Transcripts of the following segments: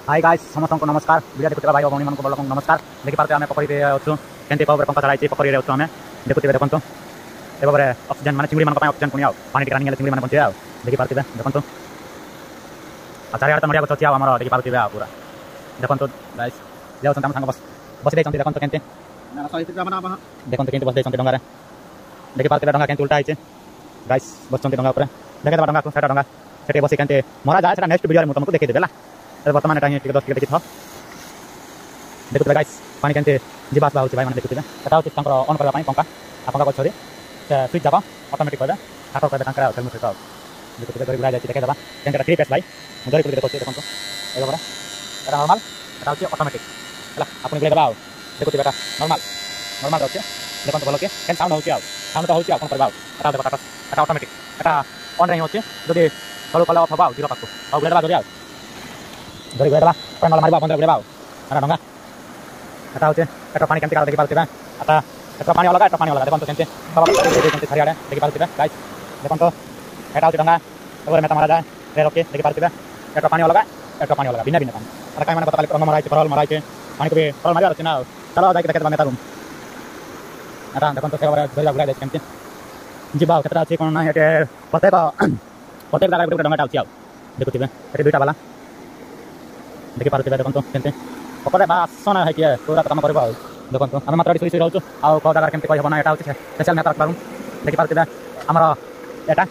Hi guys समस्त को नमस्कार वीडियो देखुवा भाई भौणी मानक बड़ लोक नमस्कार देखि पारते आमे पोखरी रे अछु केनते पावर पंखा चढ़ाई पोखरी रे अछु आमे देखुते देखंतो एबारे ऑक्सीजन माने चिंगड़ी मानक पाए ऑक्सीजन पुनी आउ पानी टिका निले चिंगड़ी माने बंचे आउ देखि पारते देखंतो आ चारि आड़ नडिया गछ अछि आउ हमर देखि पारते आ पूरा देखंतो गाइस जाउ संत हम संग बस दे चंती देखंतो केनते ना सहित जामना बहा देखंतो केनते बस दे चंती डंगा रे देखि पारते डंगा केनते उल्टा आइছে गाइस बस चंती डंगा ऊपर देखे डंगा को सेटा डंगा सेटे बसी केनते मरा जाय सेटा नेक्स्ट वीडियो रे तुमको देखि देबेला बर्तमान एटा टिके 10 टिके देखि देखुते गाइस पानी केनते जीवास बाउछ भाई माने देखुते एटा होछि तंकर ऑन करबा पानी पंखा आ पंखा को छोरी स्विच दबा ऑटोमेटिक हो जा हाथ कर तंकर आउ मोटर का देखुते गरी गुड़ा जाय देखे दबा केनते थ्री फेस भाई मुदरी को देखो देखंतो एगो बरा एटा नॉर्मल एटा होछि ऑटोमेटिक हला आपन गुड़ा दबा देखुते बेटा नॉर्मल नॉर्मल होछि देखंतो बोलो के केन साउंड होछि साउंड तो होछि आपन करबा एटा देखो एटा ऑटोमेटिक एटा ऑन रही होछि जदी सलो कला ऑफ हबाउ जीरो पाको आ गुड़ा दबा जरी आउ गरी गुड़ा दबा पानी माल मारबा बंद गुड़ा दबा एटा डंगा एटा होचे एटा पानी केनते का देखि पारते बा एटा एटा पानी वाला देखंतो केनते सब केनते खरियाडे देखि पारते बा गाइस देखंतो एटा होचे डंगा एबारे मेटा मारा जाय रे रोके देखि पारते बा एटा पानी वाला बिना बिना पानी एटा काय माने पता रंग माराय परल माराय पानी को परल मारिया रचना चलो जाय के देखे मेटा रूम एटा देखंतो सेबरे गरी गुड़ा दे केनते जीवा केतरा अछि कोन ना एटे प्रत्येक दागा गुटे डंगाटा अछि आउ देखुतिबे एटे दुईटा वाला देखि पारते बा देखंतो केनते पकड़े बा आसन है कि पूरा काम करबा देखंतो हम मात्र सुई रहउछु आ को दागा केनते कहि हबना एटा होछि स्पेशल मेटा करूम देखि पारते बा हमरा एटा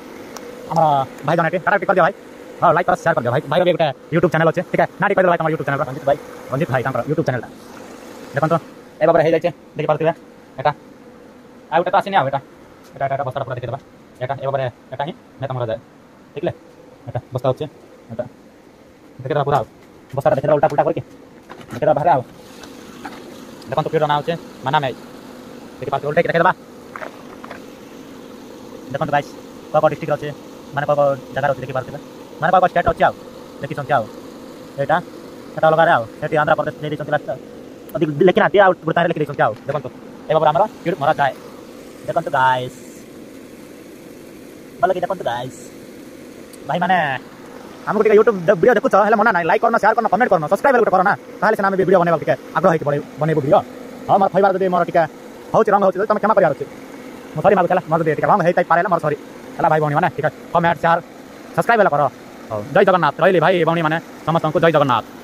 हमरा भाई जनेटे काटा कर दियो भाई हां लाइक कर शेयर कर दियो भाई भाई एटा YouTube चैनल अछि ठीक है नाटी कर दियो भाई हमर YouTube चैनल रंजित भाई हमर YouTube चैनल देखंतो ए बाबा हे जाय छै देखि पारते बा एटा आ उटा आसी नै आ एटा एटा बस्ता पूरा देखि देबा एटा ए बाबा एटा ही मेटा मरा जाय ठीक ले एटा बस्ता होछि एटा देखि देबा पूरा बस्ता देखि देबा उल्टा पुल्टा करके देखि देबा बाहर आओ देखंतो फिर ना होचे माना में देखि पारते उल्टा देखि देबा देखंतो गाइस को डिस्ट्रिक्ट अछि माने को जगह अछि देखि पारते माने को स्टेट अछि आओ देखि संख्या आओ एटा एटा लगा रे आओ एटी आंध्र प्रदेश देइ संख्या लास्ट अधिक लेकिन आती आउट बुतारे लिखि संख्या आओ देखंतो ए बाबा हमरा फिर मरा जाय देखंतो गाइस बोल कि देखंतो गाइस भाई माने हमको टिका YouTube वीडियो देखु छ हले मना नाही लाइक करना शेयर करना कमेंट करना सब्सक्राइब गुटे करना ताले से नाम वीडियो बनेबा टिका आग्रह हित बनेबो वीडियो हमर फैबार जदि मोर टिका होछि रंग होछि तमे क्षमा करिया अछि म सॉरी मागु चला मोर दे टिका रंग हेतै पारेला मोर सॉरी चला भाई भौणी माने टिका कमेंट शेयर सब्सक्राइब वाला करो जय जगन्नाथ रहिली भाई भौणी माने समस्त को जय जगन्नाथ।